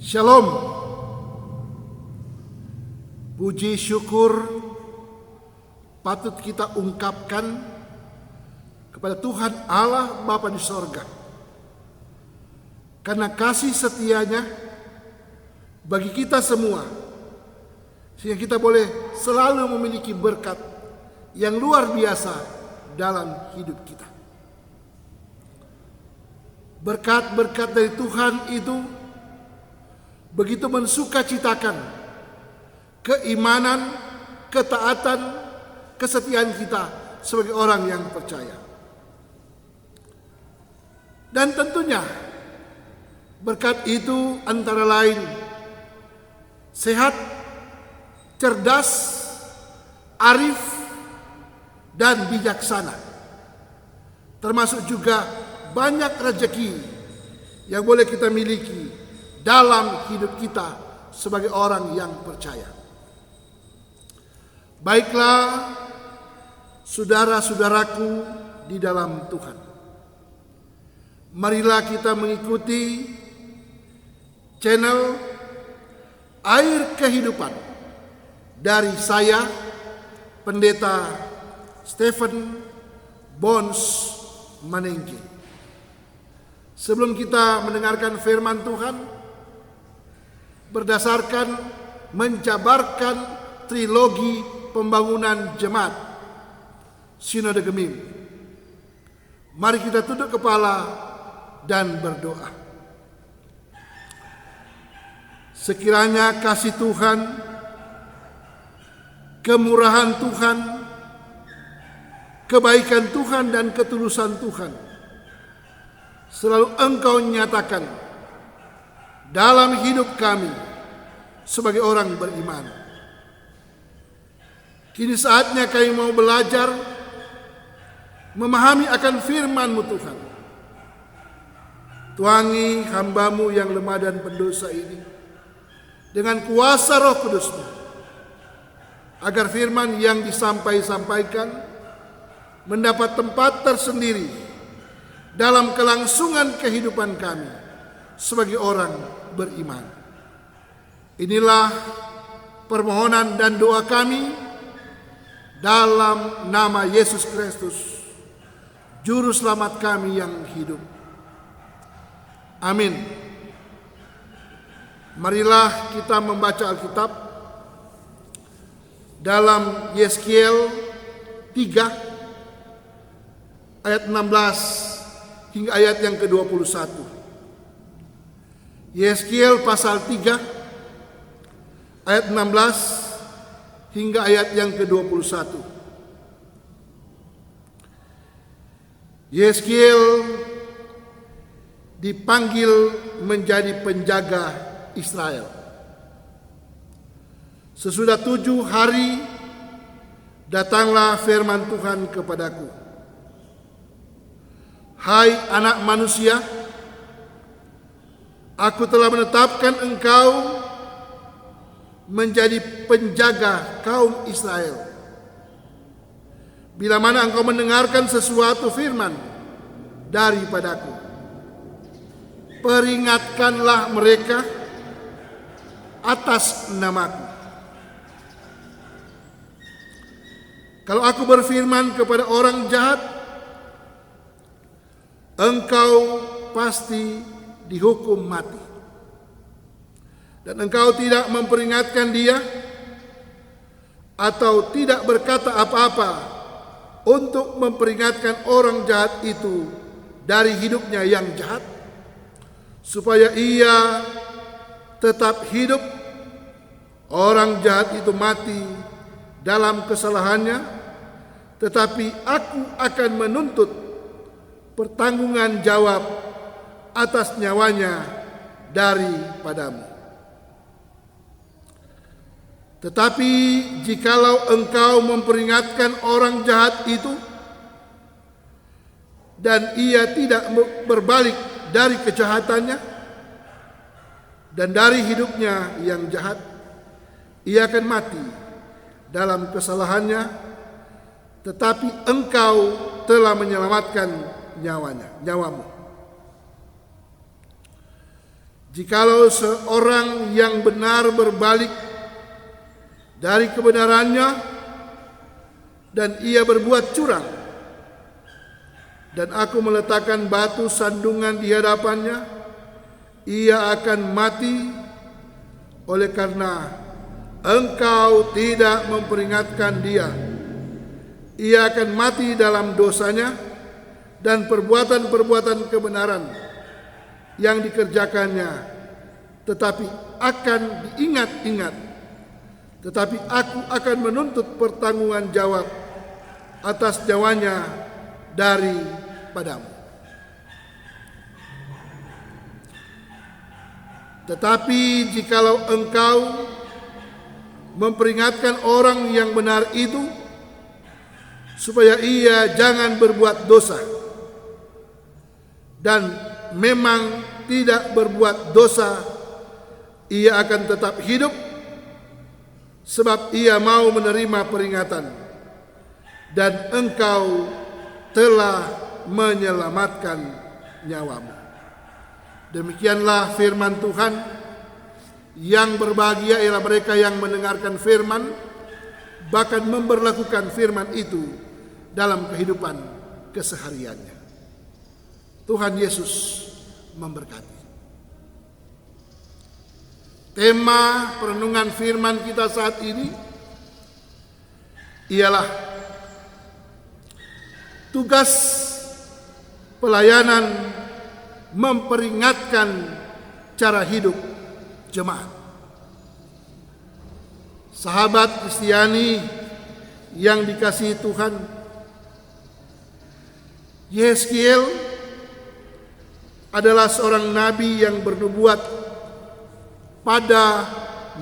Shalom. Puji syukur patut kita ungkapkan kepada Tuhan Allah Bapa di sorga, karena kasih setianya bagi kita semua, sehingga kita boleh selalu memiliki berkat yang luar biasa dalam hidup kita. Berkat-berkat dari Tuhan itu begitu mensukacitakan keimanan, ketaatan, kesetiaan kita sebagai orang yang percaya. Dan tentunya berkat itu antara lain sehat, cerdas, arif, dan bijaksana. Termasuk juga banyak rezeki yang boleh kita miliki dalam hidup kita sebagai orang yang percaya. Baiklah, saudara-saudaraku di dalam Tuhan, marilah kita mengikuti channel Air Kehidupan dari saya, Pendeta Stephen Bons Manengke. Sebelum kita mendengarkan firman Tuhan, berdasarkan menjabarkan trilogi pembangunan jemaat Sinode Gemim, mari kita tunduk kepala dan berdoa. Sekiranya kasih Tuhan, kemurahan Tuhan, kebaikan Tuhan dan ketulusan Tuhan selalu Engkau nyatakan dalam hidup kami sebagai orang beriman. Kini saatnya kami mau belajar memahami akan firman-Mu Tuhan. Tuangi hamba-Mu yang lemah dan pendosa ini dengan kuasa Roh Kudus-Mu, agar firman yang disampaikan mendapat tempat tersendiri dalam kelangsungan kehidupan kami sebagai orang beriman. Inilah permohonan dan doa kami dalam nama Yesus Kristus, Juru Selamat kami yang hidup. Amin. Marilah kita membaca Alkitab dalam Yeskiel 3 ayat 16 hingga ayat yang ke-21. Yeskiel pasal 3 ayat 16 hingga ayat yang ke-21. Yeskiel dipanggil menjadi penjaga Israel. Sesudah 7 hari datanglah firman Tuhan kepadaku. Hai anak manusia, Aku telah menetapkan engkau menjadi penjaga kaum Israel. Bila mana engkau mendengarkan sesuatu firman daripadaku, peringatkanlah mereka atas namaku. Kalau aku berfirman kepada orang jahat, engkau pasti dihukum mati, dan engkau tidak memperingatkan dia atau tidak berkata apa-apa untuk memperingatkan orang jahat itu dari hidupnya yang jahat, supaya ia tetap hidup. Orang jahat itu mati dalam kesalahannya, tetapi aku akan menuntut pertanggungan jawab atas nyawanya daripadamu. Tetapi jikalau engkau memperingatkan orang jahat itu dan ia tidak berbalik dari kejahatannya dan dari hidupnya yang jahat, ia akan mati dalam kesalahannya, tetapi engkau telah menyelamatkan nyawamu. Jikalau seorang yang benar berbalik dari kebenarannya dan ia berbuat curang, dan aku meletakkan batu sandungan di hadapannya, ia akan mati oleh karena engkau tidak memperingatkan dia. Ia akan mati dalam dosanya dan perbuatan-perbuatan kebenaran yang dikerjakannya, tetapi akan diingat-ingat. Tetapi aku akan menuntut pertanggungan jawab atas nyawanya daripadamu. Tetapi jikalau engkau memperingatkan orang yang benar itu supaya ia jangan berbuat dosa, dan memang tidak berbuat dosa, ia akan tetap hidup sebab ia mau menerima peringatan, dan engkau telah menyelamatkan nyawamu. Demikianlah firman Tuhan. Yang berbahagia ialah mereka yang mendengarkan firman, bahkan memberlakukan firman itu dalam kehidupan kesehariannya. Tuhan Yesus memberkati. Tema perenungan firman kita saat ini ialah tugas pelayanan memperingatkan cara hidup jemaat. Sahabat Kristiani yang dikasihi Tuhan, Yeskiel adalah seorang nabi yang bernubuat pada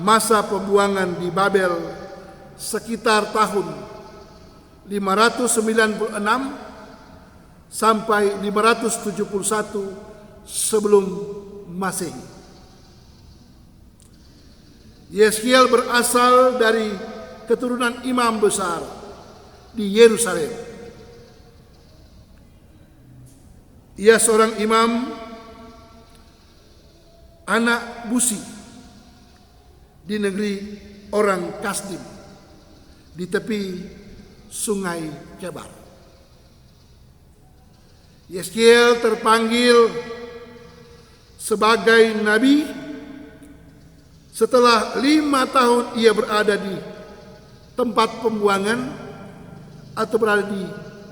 masa pembuangan di Babel sekitar tahun 596 sampai 571 sebelum Masehi. Yeskiel berasal dari keturunan imam besar di Yerusalem. Ia seorang imam anak busi di negeri orang Kasdim di tepi sungai Kebar. Yeskiel terpanggil sebagai nabi setelah 5 tahun ia berada di tempat pembuangan atau berada di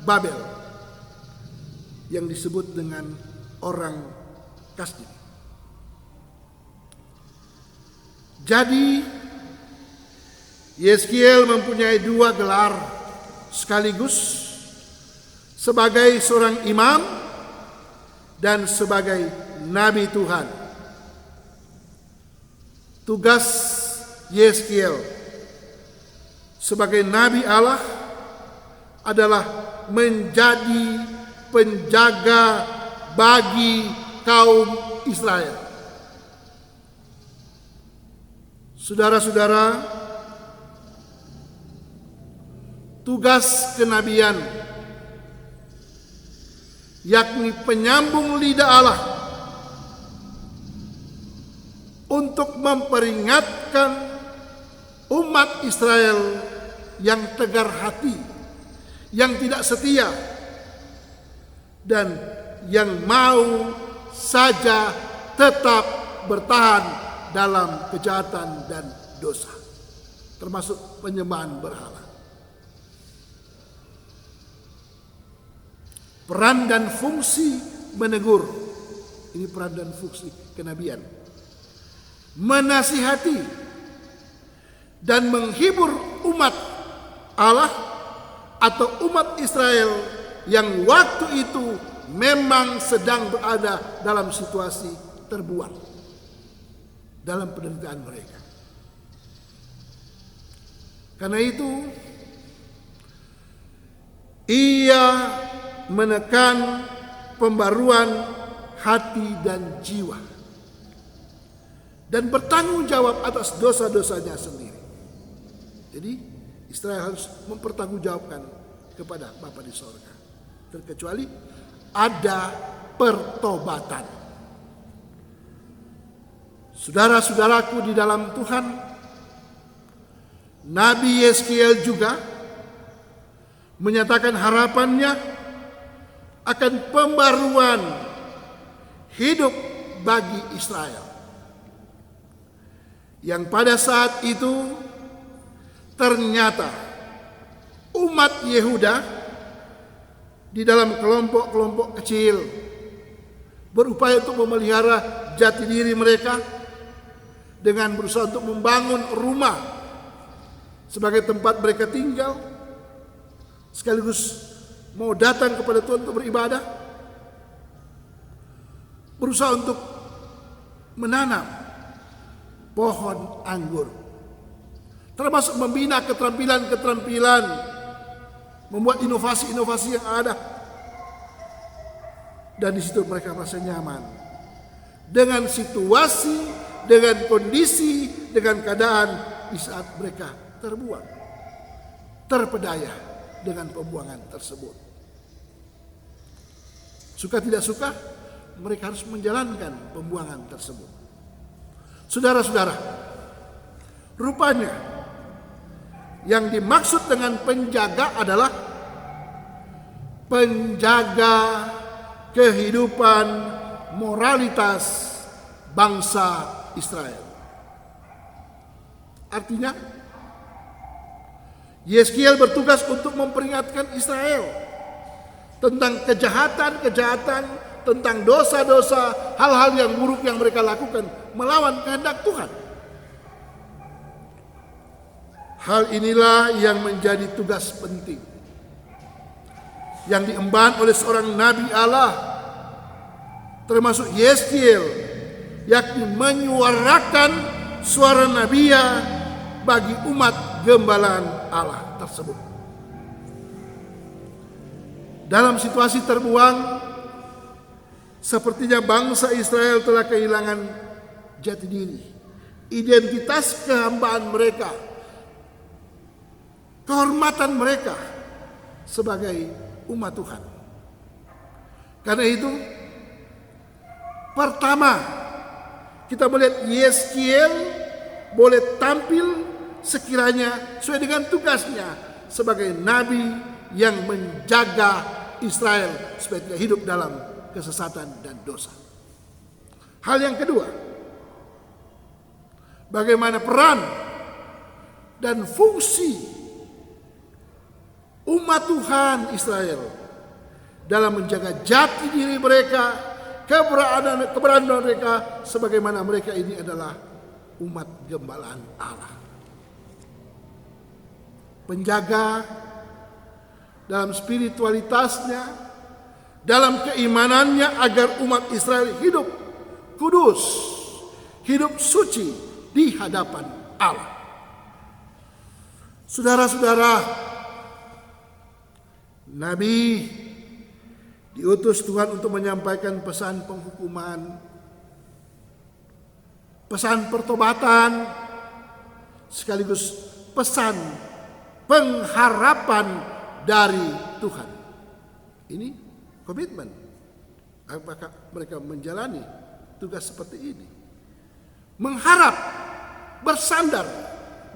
Babel yang disebut dengan orang Kasdim. Jadi Yeskiel mempunyai 2 gelar sekaligus, sebagai seorang imam dan sebagai nabi Tuhan. Tugas Yeskiel sebagai nabi Allah adalah menjadi penjaga bagi kaum Israel. Saudara-saudara, tugas kenabian, yakni penyambung lidah Allah untuk memperingatkan umat Israel yang tegar hati, yang tidak setia, dan yang mau saja tetap bertahan dalam kejahatan dan dosa, termasuk penyembahan berhala. Peran dan fungsi menegur, ini peran dan fungsi kenabian. Menasihati dan menghibur umat Allah atau umat Israel yang waktu itu memang sedang berada dalam situasi terbuang dalam penderitaan mereka. Karena itu ia menekan pembaruan hati dan jiwa dan bertanggung jawab atas dosa-dosanya sendiri. Jadi Israel harus mempertanggungjawabkan kepada Bapa di sorga, terkecuali ada pertobatan. Saudara-saudaraku di dalam Tuhan, Nabi Yeskiel juga menyatakan harapannya akan pembaruan hidup bagi Israel, yang pada saat itu ternyata umat Yehuda di dalam kelompok-kelompok kecil berupaya untuk memelihara jati diri mereka dengan berusaha untuk membangun rumah sebagai tempat mereka tinggal, sekaligus mau datang kepada Tuhan untuk beribadah, berusaha untuk menanam pohon anggur, termasuk membina keterampilan-keterampilan, membuat inovasi-inovasi yang ada. Dan di situ mereka merasa nyaman dengan situasi, dengan kondisi, dengan keadaan di saat mereka terbuang, terpedaya dengan pembuangan tersebut. Suka tidak suka, mereka harus menjalankan pembuangan tersebut. Saudara-saudara, rupanya yang dimaksud dengan penjaga adalah penjaga kehidupan moralitas bangsa Israel. Artinya, Yeskiel bertugas untuk memperingatkan Israel tentang kejahatan-kejahatan, tentang dosa-dosa, hal-hal yang buruk yang mereka lakukan melawan kehendak Tuhan. Hal inilah yang menjadi tugas penting yang diemban oleh seorang nabi Allah, termasuk Yeskiel, yakni menyuarakan suara nabiya bagi umat gembalaan Allah tersebut. Dalam situasi terbuang, sepertinya bangsa Israel telah kehilangan jati diri, identitas kehambaan mereka, kehormatan mereka sebagai umat Tuhan. Karena itu, pertama kita melihat Yeskiel boleh tampil sekiranya sesuai dengan tugasnya sebagai nabi yang menjaga Israel supaya tidak hidup dalam kesesatan dan dosa. Hal yang kedua, bagaimana peran dan fungsi umat Tuhan Israel dalam menjaga jati diri mereka, keberadaan mereka, sebagaimana mereka ini adalah umat gembalaan Allah. Penjaga dalam spiritualitasnya, dalam keimanannya agar umat Israel hidup kudus, hidup suci di hadapan Allah. Saudara-saudara, Nabi diutus Tuhan untuk menyampaikan pesan penghukuman, pesan pertobatan, sekaligus pesan pengharapan dari Tuhan. Ini komitmen. Apakah mereka menjalani tugas seperti ini? Mengharap, bersandar,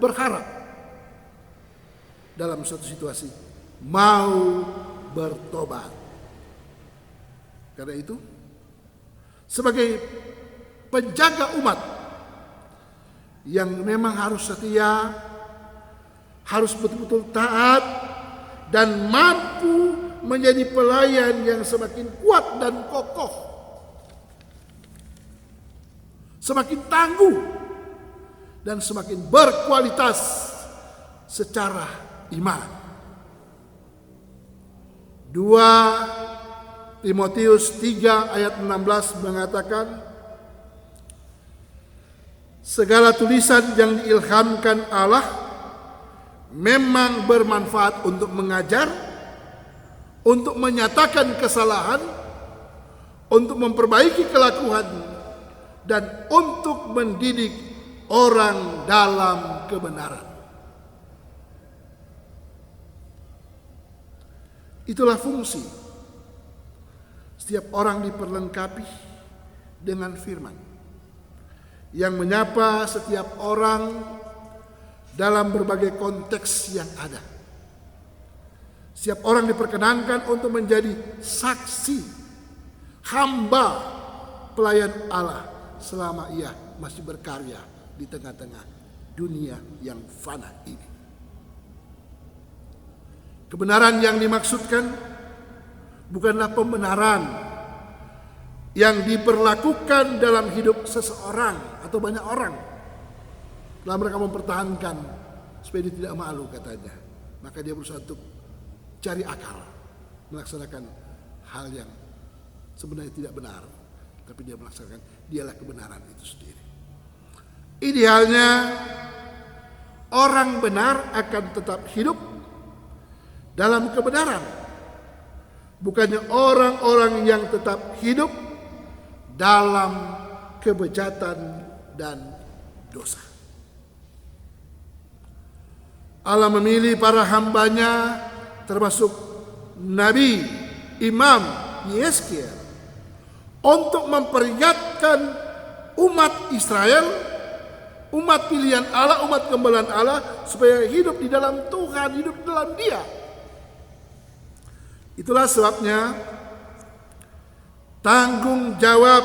berharap dalam suatu situasi, mau bertobat. Karena itu, sebagai penjaga umat yang memang harus setia, harus betul-betul taat, dan mampu menjadi pelayan yang semakin kuat dan kokoh, semakin tangguh, dan semakin berkualitas secara iman. 2 Timotius 3 ayat 16 mengatakan, segala tulisan yang diilhamkan Allah memang bermanfaat untuk mengajar, untuk menyatakan kesalahan, untuk memperbaiki kelakuan, dan untuk mendidik orang dalam kebenaran. Itulah fungsi. Setiap orang diperlengkapi dengan firman yang menyapa setiap orang dalam berbagai konteks yang ada. Setiap orang diperkenankan untuk menjadi saksi, hamba, pelayan Allah selama ia masih berkarya di tengah-tengah dunia yang fana ini. Kebenaran yang dimaksudkan bukanlah pembenaran yang diberlakukan dalam hidup seseorang atau banyak orang. Setelah mereka mempertahankan supaya dia tidak malu katanya, maka dia berusaha untuk cari akal, melaksanakan hal yang sebenarnya tidak benar, tapi dia melaksanakan, dialah kebenaran itu sendiri. Idealnya orang benar akan tetap hidup dalam kebenaran, bukannya orang-orang yang tetap hidup dalam kebejatan dan dosa. Allah memilih para hambanya termasuk Nabi Imam Yesaya untuk memperingatkan umat Israel, umat pilihan Allah, umat kembalaan Allah, supaya hidup di dalam Tuhan, hidup di dalam Dia. Itulah sebabnya tanggung jawab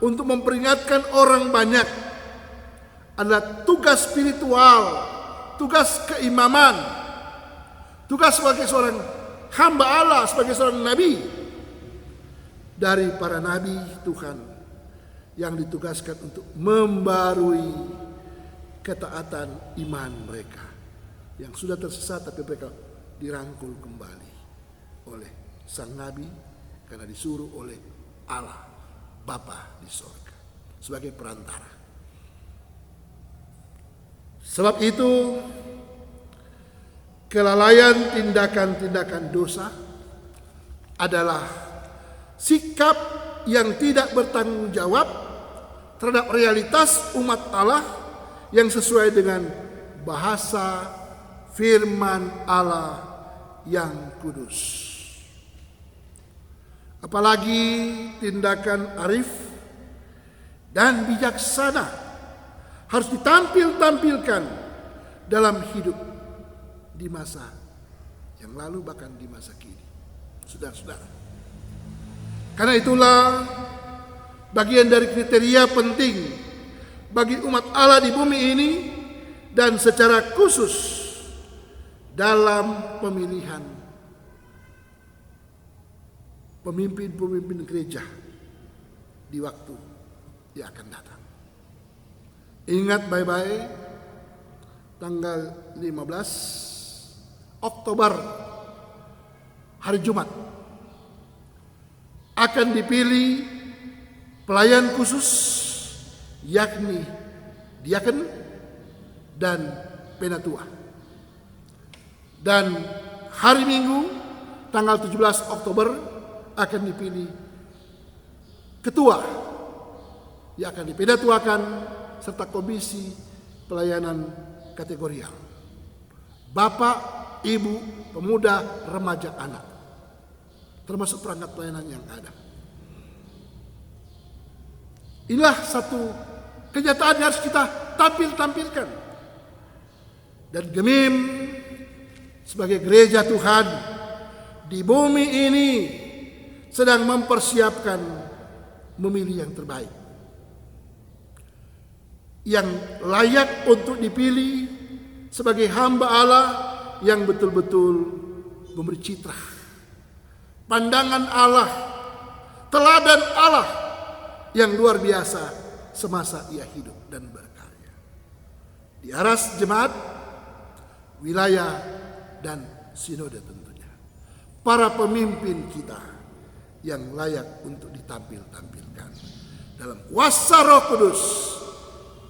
untuk memperingatkan orang banyak adalah tugas spiritual, tugas keimaman, tugas sebagai seorang hamba Allah, sebagai seorang nabi dari para nabi Tuhan yang ditugaskan untuk membarui ketaatan iman mereka yang sudah tersesat, tapi mereka dirangkul kembali oleh sang nabi karena disuruh oleh Allah Bapa di sorga sebagai perantara. Sebab itu kelalaian tindakan-tindakan dosa adalah sikap yang tidak bertanggung jawab terhadap realitas umat Allah yang sesuai dengan bahasa firman Allah yang kudus. Apalagi tindakan arif dan bijaksana harus ditampilkan dalam hidup di masa yang lalu, bahkan di masa kini, saudara-saudara. Karena itulah bagian dari kriteria penting bagi umat Allah di bumi ini dan secara khusus dalam pemilihan pemimpin-pemimpin gereja di waktu yang akan datang. Ingat baik-baik, tanggal 15 Oktober, hari Jumat, akan dipilih pelayan khusus, yakni diaken dan penatua. Dan hari Minggu, tanggal 17 Oktober, akan dipilih ketua yang akan dipenatuakan serta komisi pelayanan kategorial, bapak, ibu, pemuda, remaja, anak, termasuk perangkat pelayanan yang ada. Inilah satu kenyataan yang harus kita tampilkan. Dan Gemim sebagai gereja Tuhan di bumi ini sedang mempersiapkan memilih yang terbaik, yang layak untuk dipilih sebagai hamba Allah yang betul-betul memberi citra, pandangan Allah, teladan Allah yang luar biasa semasa ia hidup dan berkarya di aras jemaat, wilayah, dan sinode tentunya. Para pemimpin kita yang layak untuk ditampilkan dalam kuasa Roh Kudus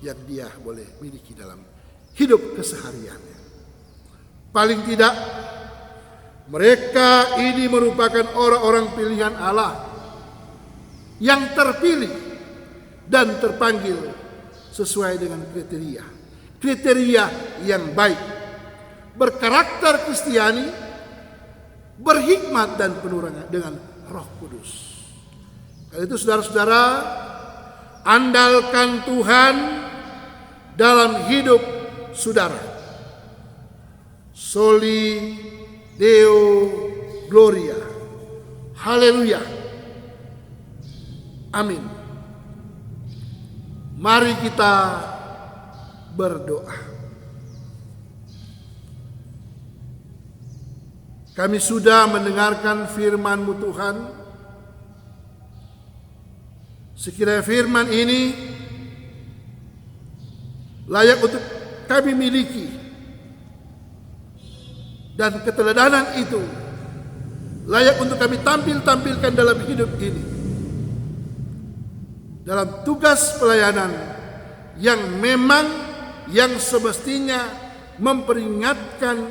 yang dia boleh miliki dalam hidup kesehariannya. Paling tidak, mereka ini merupakan orang-orang pilihan Allah yang terpilih dan terpanggil sesuai dengan kriteria yang baik, berkarakter Kristiani, berhikmat dan penuh dengan Roh Kudus. Karena itu saudara-saudara, andalkan Tuhan dalam hidup saudara. Soli Deo Gloria. Haleluya. Amin. Mari kita berdoa. Kami sudah mendengarkan firman-Mu Tuhan. Sekiranya firman ini layak untuk kami miliki, dan keteladanan itu layak untuk kami tampilkan dalam hidup ini, dalam tugas pelayanan yang memang yang semestinya memperingatkan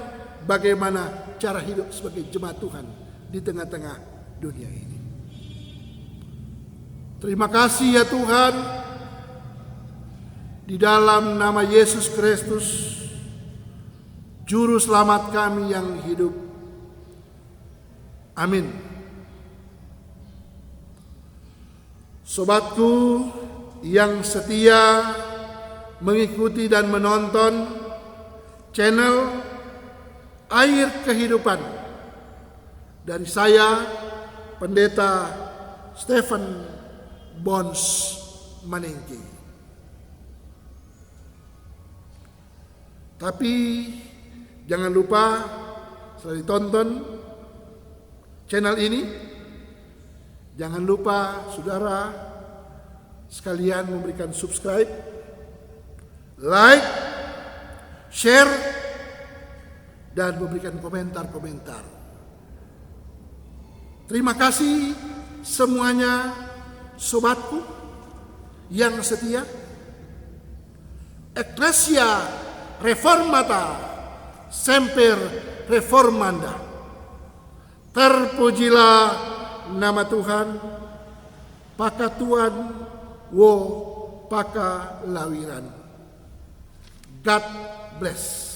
bagaimana cara hidup sebagai jemaat Tuhan di tengah-tengah dunia ini. Terima kasih ya Tuhan, di dalam nama Yesus Kristus, Juru Selamat kami yang hidup. Amin. Sobatku yang setia mengikuti dan menonton channel Air Kehidupan dari saya, Pendeta Stephen Bons Manengke. Tapi jangan lupa setelah ditonton channel ini, jangan lupa saudara sekalian memberikan subscribe, like, share, dan memberikan komentar-komentar. Terima kasih semuanya sobatku yang setia. Ecclesia Reformata Semper Reformanda. Terpujilah nama Tuhan. Pakatuan wo pakalawiran. God bless.